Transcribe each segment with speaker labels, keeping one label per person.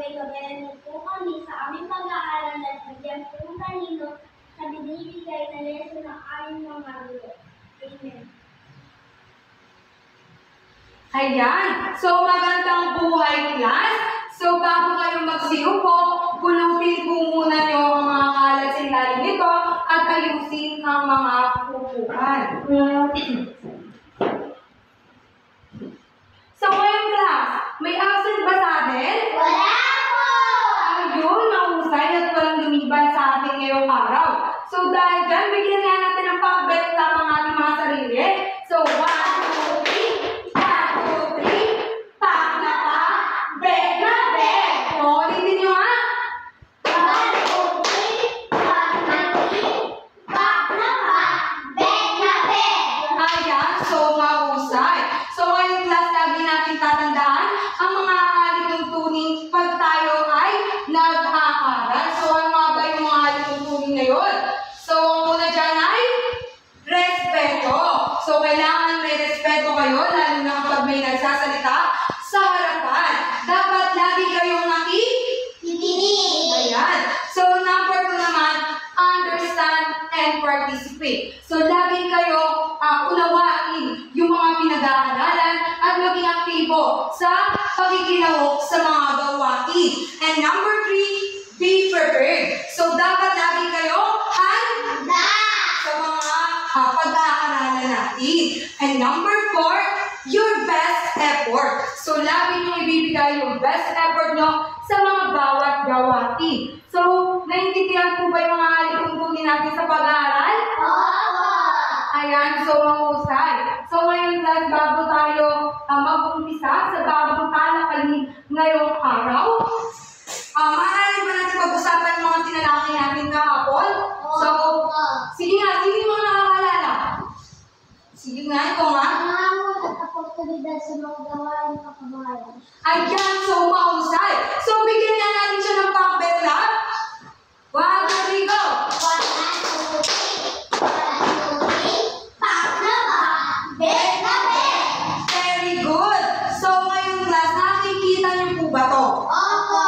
Speaker 1: gabay-gabayan niyo po kami sa aming pag-aaral at bigyan po ng talino sa binibigay na lesson ng aming mga guro. Amen.
Speaker 2: Ayan. So, magandang buhay, class. So, bago kayo magsiupo, pulutin po muna nyo ang mga kalat sa ilalim nito at ayusin ang mga upuan. So, ngayon, class, may absent ba sa atin?
Speaker 1: Wala po!
Speaker 2: Ayun, mahusay at walang lumiban sa ating ngayong araw. So, dahil dyan, bigyan nga natin ng pakbet sa mga ating mga sarili. So, 1, 2, 3. 1, 2, 3. Pak na pak. Bet na bet. O, ulitin nyo nga.
Speaker 1: 1, 2, 3. Pak na tik. Pak na pak. Bet na bet.
Speaker 2: Ayan, so mahusay. So, ngayon class, lagi natin tatandaan ang mga alituntunin pag tayo ay nag-aaral. So, ano nga ba yung mga alituntunin ngayon? So, ang una dyan ay respeto. So, kailangan may respeto kayo, lalo na kapag may nagsasalita sa harapan. Dapat lagi kayong
Speaker 1: Titingin.
Speaker 2: Ayan. So, number 2 naman, understand and participate. So, lagi kayo unawain yung mga pinag-aaralan at maging aktibo sa pakikilahok sa mga gawain. And number 3, be prepared. So, dapat lagi kayo handa sa mga pag-aaralan natin. And number 4, your best effort. So, lagi nyo ibibigay yung best effort nyo sa mga bawat gawain. So, naiintindihan po ba yung mga alituntunin natin sa pag-aaral?
Speaker 1: Opo!
Speaker 2: Ayan, so mahusay. So, ngayon class, bago tayo mag-umpisa sa bagong talakayin ngayong araw, maaari ba natin pag-usapan yung mga tinalakay natin kahapon? So, sige nga, sino yung mga nakakalala? Sige nga, ito nga.
Speaker 1: Nangangon at oportunidad sa mga gawain ng kababayan.
Speaker 2: Ayan, so mahusay. So, bigyan nga natin siya ng pakbet lab. 1, 2, 3, go!
Speaker 1: 1, 2, 3. 1, 2, 3. Pak na pak. Bet na bet.
Speaker 2: Very good. So, ngayon class, nakikita niyo po ba to?
Speaker 1: Opo!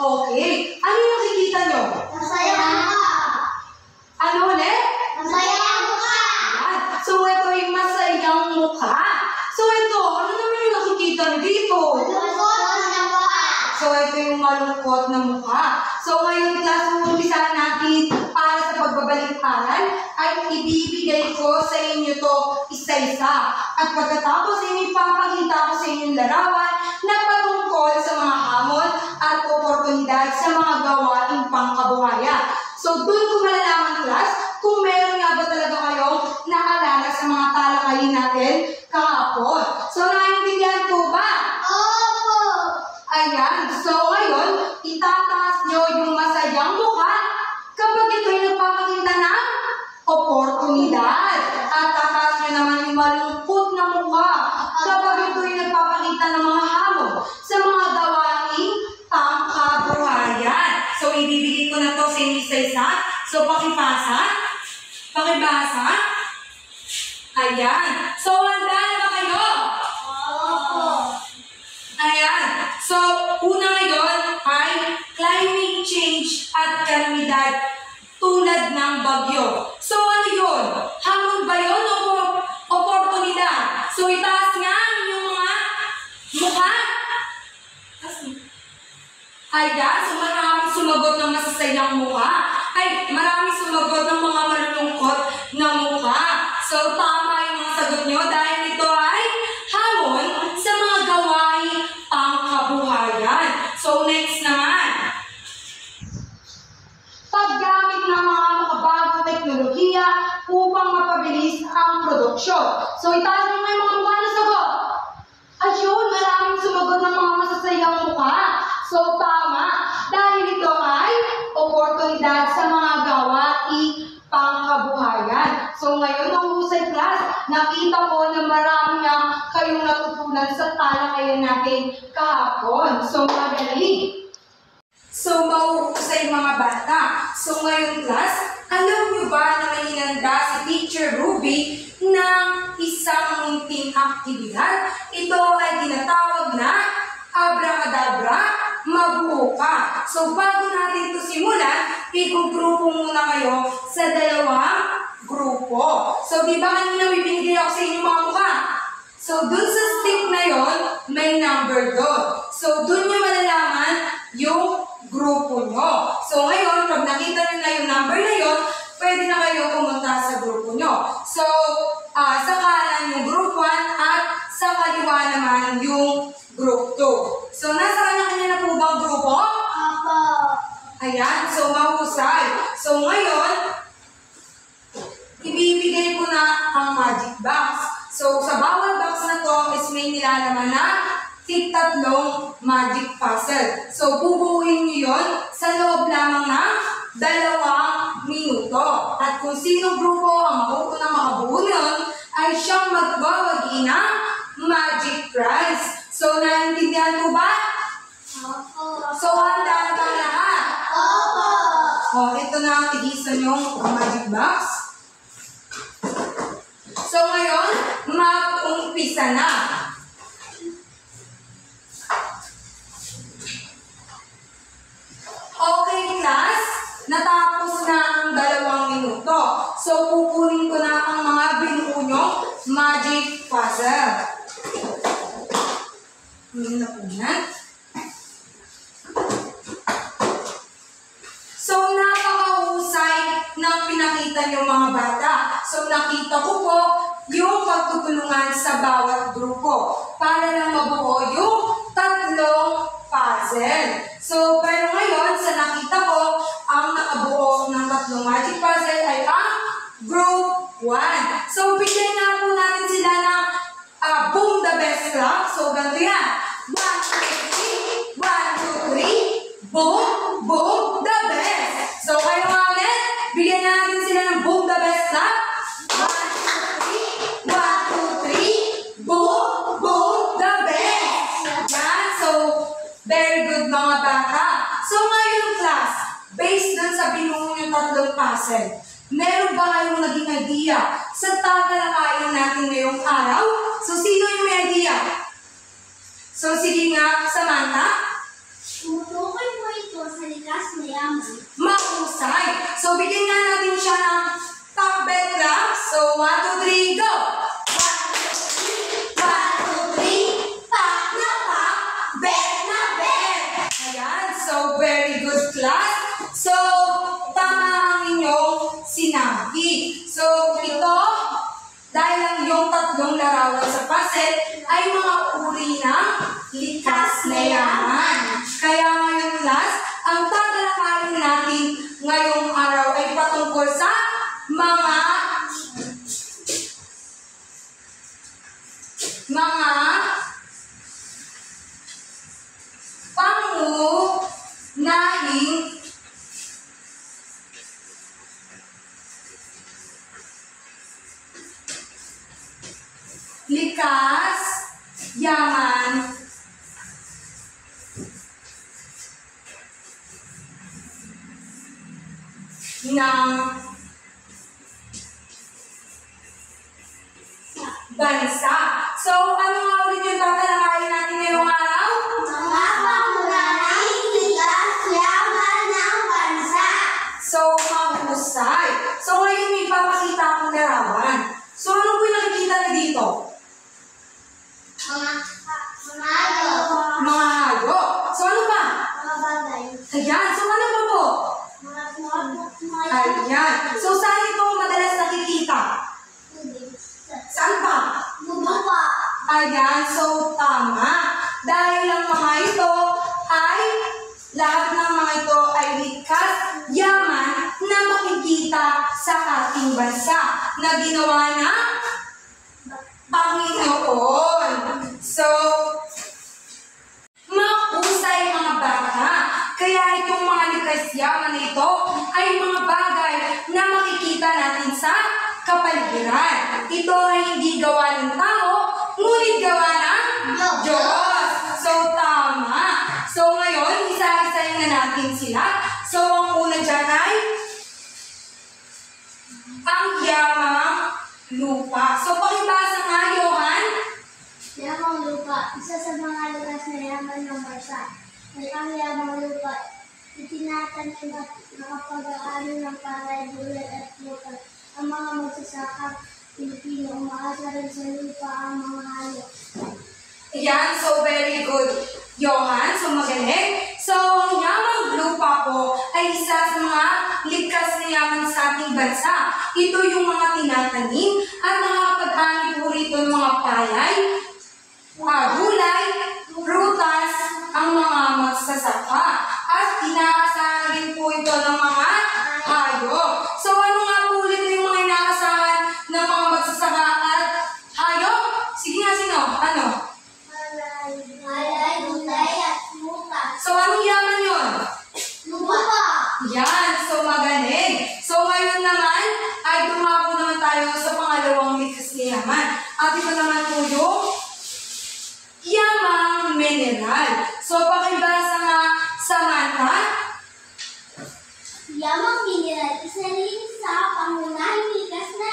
Speaker 2: Okay. Ano yung nakikita niyo?
Speaker 1: Masaya ka.
Speaker 2: Ano ulit?
Speaker 1: Masaya ka.
Speaker 2: Ayan. So, ito yung masayang mukha. So, ito, ano naman yung nakikita niyo dito?
Speaker 1: Malungkot na ba?
Speaker 2: So, ito yung malungkot na mukha. So, ngayon class, umpisahan natin para sa pagbabalik-aral ay ibibigay ko sa inyo to isa-isa. At pagkatapos, ipapakita ko sa inyo yung larawan na patungkol sa mga hamon at oportunidad sa mga gawaing pangkabuhayan. So, doon ko malalaman class kung meron nga ba talaga kayong naalala sa mga talakayin natin kahapon. So, naiintindihan po ba?
Speaker 1: Opo!
Speaker 2: Ayan. So, ngayon, itataas nyo yung masayang mukha kapag ito'y nagpapakita ng oportunidad. At tataas nyo naman yung malungkot na mukha kapag ito'y nagpapakita ng mga hamon sa mga gawaing pangkabuhayan. So, ibibigay ko na to sa inyo isa-isa. So, pakibasa. Ayan. So, handa na ba kayo?
Speaker 1: Opo!
Speaker 2: Ayan. So, una ngayon ay climate change at kalamidad tulad ng bagyo. So, ano yun? Hamon ba yun o oportunidad? So, itaas nga yung mga mukha. Ayan. So, maraming sumagot ng masasayang mukha. Ay, maraming sumagot ng mga malulungkot na mukha. So, tama yung mga sagot nyo dahil ito ay hamon sa mga gawain pangkabuhayan. So, next naman. Paggamit ng mga makabagong teknolohiya upang mapabilis ang produksyon. So, itaas nyo nga yung mga mukha na sagot. Ayun, maraming sumagot ng mga masasayang mukha. So, tama. Dahil ito ay oportunidad sa mga gawaing pangkabuhayan. So, ngayon, mahusay class, nakita ko na marami na kayong natutunan sa talakayan natin kahapon. So, magaling. So, mahusay mga bata. So, ngayon class, alam nyo ba na may inanda si Teacher Ruby ng isang munting aktibidad? Ito ay tinatawag na abracadabra mabuo ka. So, bago natin ito simulan, igugrupo muna kayo sa dalawang grupo. So, di ba kanina may binigay ako sa inyo mga mukha? So, dun sa stick na yon may number doon. So, dun nyo malalaman yung grupo nyo. So, ngayon, pag nakita nyo na yung number na yon, pwede na kayo pumunta sa grupo nyo. So, sa kanan yung group 1 at sa kaliwa naman yung group 2. So, nasa kanya-kanya na po bang grupo?
Speaker 1: Opo.
Speaker 2: Ayan, so mahusay. So, ngayon, ibibigay ko na ang magic box. So, sa bawat box na to is may nilalaman na tig-tatlong magic puzzle. So, bubuuin nyo yun sa loob lamang ng 2 minuto. At kung sino grupo ang mauunang makabuo nun, ay siyang magbawagi ng magic prize. So, naiintindihan mo ba?
Speaker 1: Opo.
Speaker 2: So, handa na ba lahat?
Speaker 1: Opo.
Speaker 2: O, ito na ang tigisan yung magic box. So, ngayon, mag-umpisa na. Okay, class. Natapos na ang 2 minuto. So, kukunin ko na ang mga binuo nyong magic puzzle. Kunin na po yan. So, napakahusay ng pinakita niyo mga bata. So, nakita ko po yung pagtutulungan sa bawat grupo para lang mabuo yung 3 puzzle. So, pero ngayon, sa nakita ko, ang nakabuo ng 3 magic puzzle ay ang group 1. So, bigyan nga po natin sila ng boom the best clap. So, ganito yan. 1, 2, 3. 1, 2, 3. Boom, boom, the best. So, kayo nga ulit, bigyan natin sila ng boom the best clap. 1, 2, 3. 1, 2, 3. Boom, boom, the best. Yan. So, very good mga bata. So, ngayon class, based dun sa binuo yung 3 puzzle, meron ba kayong naging idea sa tatalakayin natin ngayong araw? So, sino yung may idea? So, sige nga, Samantha.
Speaker 1: Tumutukoy po ito sa likas na yaman.
Speaker 2: Mahusay. So, bigyan nga natin siya ng top bed clap. So, 1, 2, 3, go! 1, 2, 3. 1, 2, 3. Pop na pop. Bed na bed. Ayan. So, very good class. So, tama ang inyong sinabi. So, ito, dahil lang yung 3 larawan sa puzzle, ay mga uri ng likas na yaman. Kaya ngayon class, ang tatalakayin natin ngayong araw ay patungkol sa mga pangunahing likas yaman ng bansa. So, ano nga ulit yung tatalakayin natin ngayong araw?
Speaker 1: Mga pangunahing likas yaman ng bansa.
Speaker 2: So, mahusay. So, ngayon may papakita akong larawan. So, ano po yung nakikita na dito?
Speaker 1: Mga hayop.
Speaker 2: Mga hayop. So, ano pa?
Speaker 1: Mga bagay.
Speaker 2: Ayan. So, ano pa po?
Speaker 1: Mga
Speaker 2: Ayan. So, saan ito madalas nakikita? Saan pa?
Speaker 1: Lupa.
Speaker 2: Ayan. So, tama. Dahil ang mga ito ay, lahat ng mga ito ay likas yaman na makikita sa ating bansa na ginawa ng Panginoon. So, mahusay mga bata. Kaya itong mga likas yaman na ito ay mga bagay na makikita natin sa kapaligiran. Ito ay hindi gawa ng tao, ngunit gawa ng Diyos. So, tama. So, ngayon, isa-isahin na natin sila. So, ang una dyan ay ang yamang lupa. So, pakibasa nga, Johan.
Speaker 1: Yamang lupa, isa sa mga likas na yaman ng bansa. At ang yamang lupa, itinatanim at nakapag-aano ng palay, gulay at lupa. Ang mga magsasakang Pilipino, umaasa rin sa lupa ang mga hayop.
Speaker 2: Ayan, so very good, Johan. So magaling. So, ang yamang lupa po ay isa sa mga likas na yaman sa ating bansa. Ito yung mga tinatanim at nakakapag-ani po rito ng mga palay, gulay, prutas, ang mga magsasaka. At inaasahan rin po ito ng mga hayop. So, ano nga po ulit yung mga inaasahan ng mga magsasaka at hayop? Sige nga, sino? Ano?
Speaker 1: Palay, gulay at lupa.
Speaker 2: So, anong yaman yun?
Speaker 1: Lupa!
Speaker 2: Yan, so magaling. So, ngayon naman, ay dumako naman tayo sa pangalawang likas na yaman. At ito naman po yung yamang mineral. So, pakibasa nga, Samantha.
Speaker 1: Yamang mineral, isa rin sa pangunahing likas na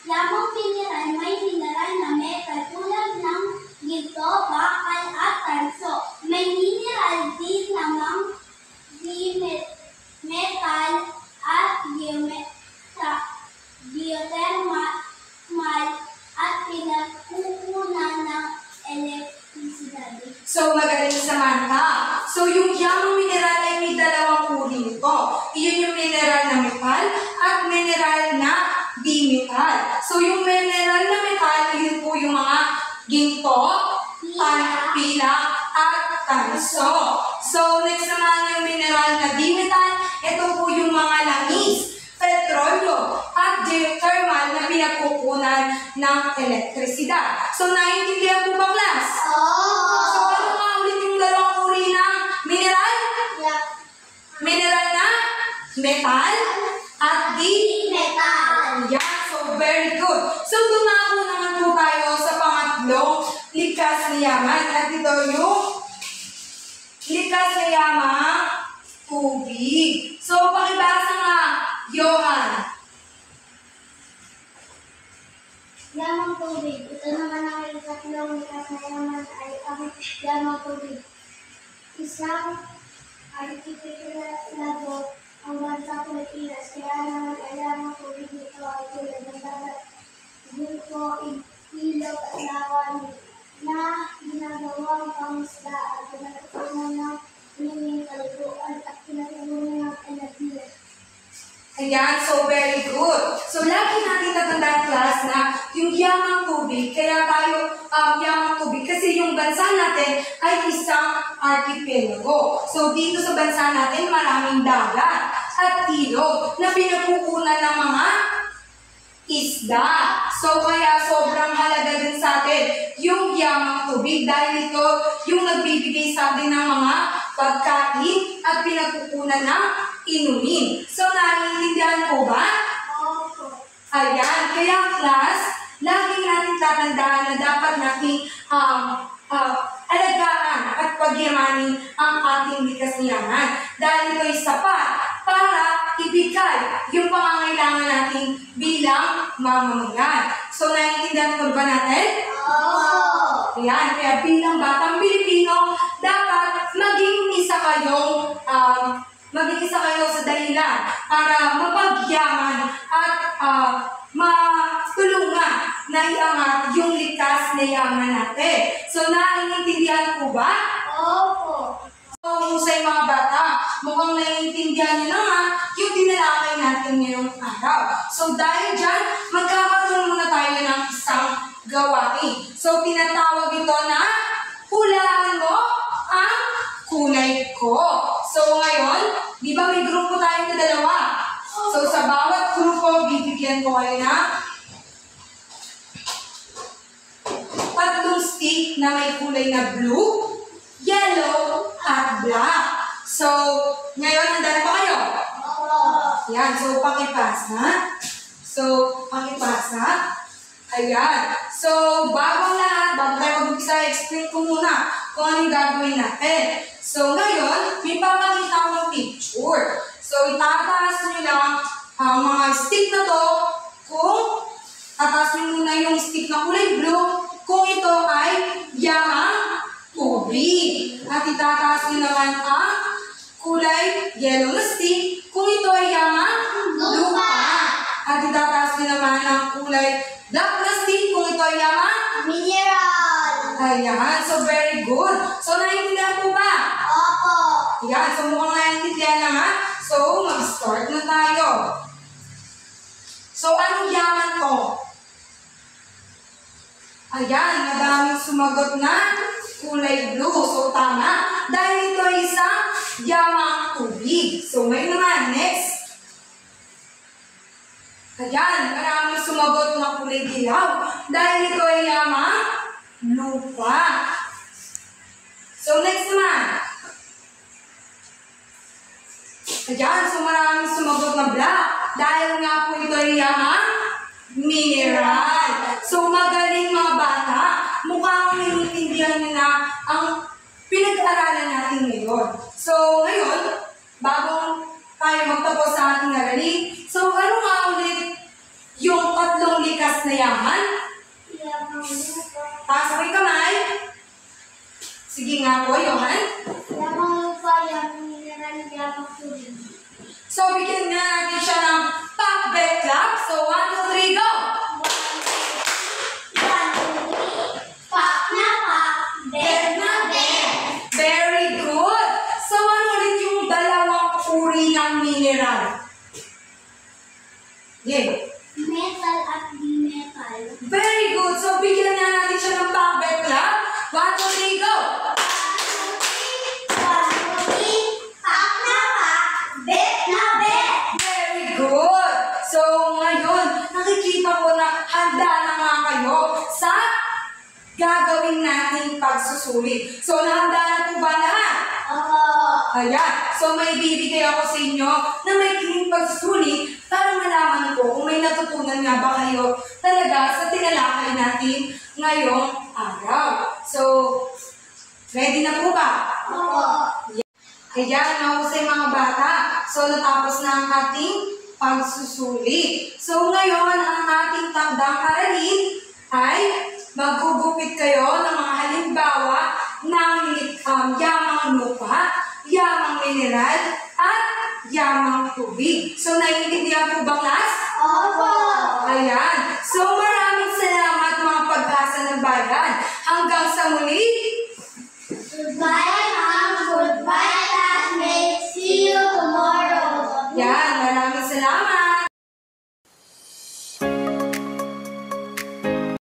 Speaker 1: yamang mineral, may mineral na metal tulad ng ginto, bakal at tanso. May mineral din namang metal at geothermal at pinagkukunan ng elektrisidad.
Speaker 2: So, magaling, Samantha. So, yung yamang mineral ay may dalawang uri nito. Iyon yung mineral na metal at mineral na di-metal. So, yung mineral na metal, yun po yung mga ginto, pila, at tanso. So, next naman yung mineral na di-metal, ito po yung mga langis, petrolyo, at geothermal na pinagkukunan ng elektrisidad. So, naiintindihan po ba, class? So, ano nga ulit yung dalawang uri ng mineral? Mineral na metal at
Speaker 1: Metal.
Speaker 2: yeah, so very good. So, dumako naman po tayo sa pangatlong likas na yaman. At ito yung likas na yamang tubig. So, pakibasa nga, Johan.
Speaker 1: Yamang tubig. Ito naman ang ikatlong likas na yaman ay ang yamang tubig. Isang arkitekturado ang bansa Pilipinas, kaya naman ang yamang tubig nito ay tulad ng dagat, gulpo, ilog at lawan na ginagawang pangisda at pinagkukunan ng inyong kaliguan at pinagkukunan ng enerhiya.
Speaker 2: Ayan, so very good. So, lagi natin tatandaan, class, na yung yamang tubig, kaya tayo yamang tubig, kasi yung bansa natin ay isang archipelago. So, dito sa bansa natin, maraming dagat at ilog na pinagkukunan ng mga isda. So, kaya sobrang halaga din sa atin yung yamang tubig dahil ito yung nagbibigay sa atin ng mga pagkain at pinagkukunan ng inumin. So, naiintindihan po ba?
Speaker 1: Opo.
Speaker 2: Ayan. Kaya, class, lagi natin tatandaan na dapat natin alagaan at pagyamanin ang ating likas na yaman. Dahil ito'y sapat para ibigay yung pangangailangan natin bilang mamamayan. So, naiintindihan po ba natin?
Speaker 1: Opo.
Speaker 2: Ayan, kaya bilang batang Pilipino, dapat maging isa kayo sa dahilan para mapagyaman at matulungan na iangat yung likas na yaman natin. So, naiintindihan po ba?
Speaker 1: Opo.
Speaker 2: So, husay mga bata, mukhang naiintindihan nyo na nga yung tinalakay natin ngayong araw. So, dahil dyan, magkakaroon muna tayo ng isang gawain. So, tinatawag ito na hulaan mo ang kulay ko. So, ngayon, di ba may grupo tayong dalawa? So, sa bawat grupo, bibigyan ko kayo ng 3 stick na may kulay na blue, yellow, at black. So, ngayon, handa na ba kayo?
Speaker 1: Opo.
Speaker 2: Yan, so pakipasa. Ayan. So, bago tayo mag-umpisa, explain ko muna kung anong gagawin natin. So, ngayon, may papakita ko ng picture. So, itataas nyo lang ang mga stick na to kung tataas nyo muna yung stick na kulay blue kung ito ay yamang tubig. At itataas niyo naman ang kulay yellow na stick kung ito ay yamang lupa. At itataas niyo naman ang kulay black na stick kung ito ay yamang
Speaker 1: Mineral.
Speaker 2: ayan. So, very good. So, naiintindihan po ba?
Speaker 1: Opo.
Speaker 2: Ayan. So, mukhang naiintindihan na nga. So, mag-start na tayo. So, anong yaman to? Ayan. Madaming sumagot na kulay blue. So, tama. Dahil ito ay isang yamang tubig. So, ngayon naman, next. Ayan, maraming sumagot na kulay dilaw. Dahil ito ay yamang lupa. So, next naman. Ayan, so maraming sumagot na black. Dahil nga po ito ay yamang mineral. So, magaling mga bata. Mukhang naiintindihan niyo na ang pinag-aaralan natin ngayon. So, ngayon, bagong tayo magtapos sa ating aralin. So, ano nga ulit yung tatlong likas na yaman?
Speaker 1: Yamang lupa.
Speaker 2: Taas mo yung kamay. Sige nga po, Johan.
Speaker 1: Yamang lupa, yamang mineral, yamang tubig.
Speaker 2: So, bigyan nga natin siya ng pop-back clap. So, 1, 2, 3, go!
Speaker 1: 1, 2, 3. Pak na pak, bed na bed.
Speaker 2: Very good! So, ano ulit yung dalawang uri ng mineral? Yeah.
Speaker 1: Metal at di-metal.
Speaker 2: Very good! So, bigyan nga natin siya ng pop-back clap. 1, 2, 3, go!
Speaker 1: 1, 2, 3. Pak na pak, bed na bed.
Speaker 2: Very good! So, ngayon, nakikita ko na handa na nga kayo sa gagawin nating pagsusulit. So, nahanda na po ba lahat?
Speaker 1: Opo.
Speaker 2: Ayan. So, may bibigay ako sa inyo na may clean pagsusulit para malaman ko kung may natutunan nga ba kayo talaga sa tinalakay natin ngayong araw. So, ready na po ba?
Speaker 1: Opo.
Speaker 2: Ayan, mahusay mga bata. So, natapos na ang ating pagsusuli. So, ngayon, ang ating takdang aralin ay maggugupit kayo ng mga halimbawa ng yamang lupa, yamang mineral, at yamang tubig. So, naiintindihan po ba, class?
Speaker 1: Opo.
Speaker 2: Ayan. So,